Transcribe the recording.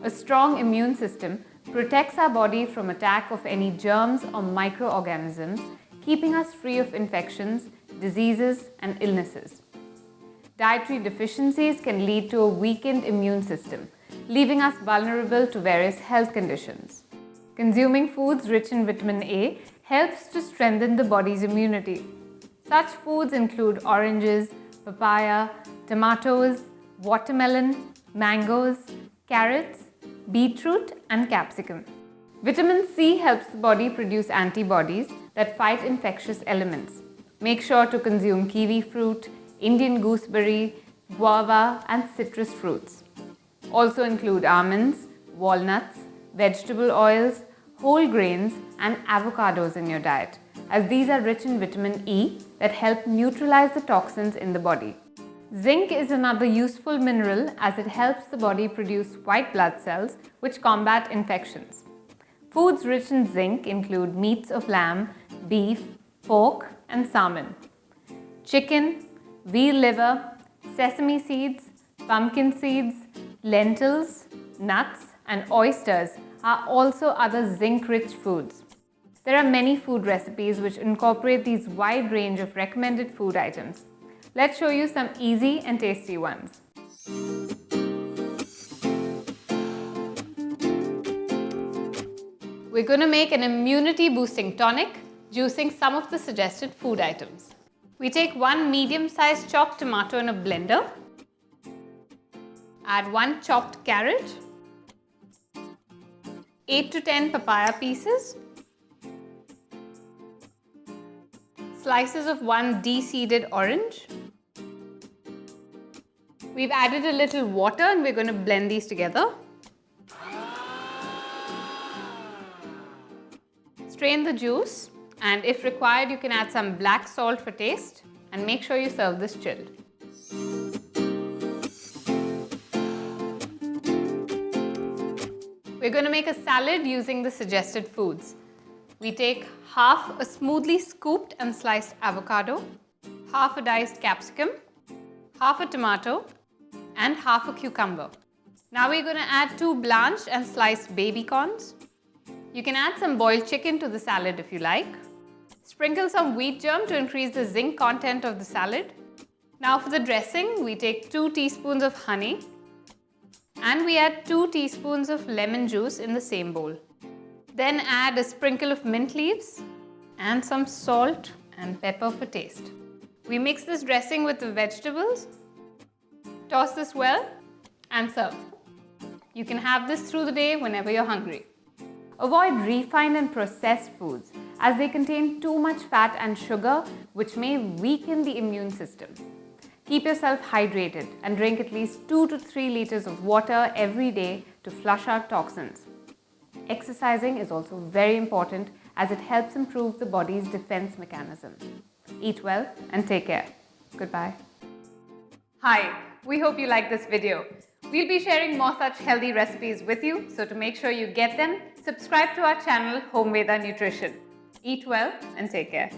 A strong immune system protects our body from attack of any germs or microorganisms, keeping us free of infections, diseases, and illnesses. Dietary deficiencies can lead to a weakened immune system, leaving us vulnerable to various health conditions. Consuming foods rich in vitamin A helps to strengthen the body's immunity. Such foods include oranges, papaya, tomatoes, watermelon, mangoes, carrots, beetroot, and capsicum. Vitamin C helps the body produce antibodies that fight infectious elements. Make sure to consume kiwi fruit, Indian gooseberry, guava, and citrus fruits. Also include almonds, walnuts, vegetable oils, whole grains, and avocados in your diet, as these are rich in vitamin E that help neutralize the toxins in the body. Zinc is another useful mineral as it helps the body produce white blood cells which combat infections. Foods rich in zinc include meats of lamb, beef, pork, and salmon. Chicken, veal liver, sesame seeds, pumpkin seeds, lentils, nuts, and oysters are also other zinc-rich foods. There are many food recipes which incorporate these wide range of recommended food items. Let's show you some easy and tasty ones. We're going to make an immunity-boosting tonic, juicing some of the suggested food items. We take one medium-sized chopped tomato in a blender, add one chopped carrot, 8 to 10 papaya pieces, slices of one de-seeded orange. We've added a little water and we're going to blend these together. Strain the juice, and if required you can add some black salt for taste, and make sure you serve this chilled. We're going to make a salad using the suggested foods. We take half a smoothly scooped and sliced avocado, half a diced capsicum, half a tomato, and half a cucumber. Now we're going to add 2 blanched and sliced baby corns. You can add some boiled chicken to the salad if you like. Sprinkle some wheat germ to increase the zinc content of the salad. Now for the dressing, we take 2 teaspoons of honey and we add 2 teaspoons of lemon juice in the same bowl. Then add a sprinkle of mint leaves and some salt and pepper for taste. We mix this dressing with the vegetables, toss this well, and serve. You can have this through the day whenever you're hungry. Avoid refined and processed foods as they contain too much fat and sugar which may weaken the immune system. Keep yourself hydrated and drink at least 2 to 3 liters of water every day to flush out toxins. Exercising is also very important as it helps improve the body's defense mechanism. Eat well and take care. Goodbye. Hi, we hope you liked this video. We'll be sharing more such healthy recipes with you, so to make sure you get them, subscribe to our channel Homeveda Nutrition. Eat well and take care.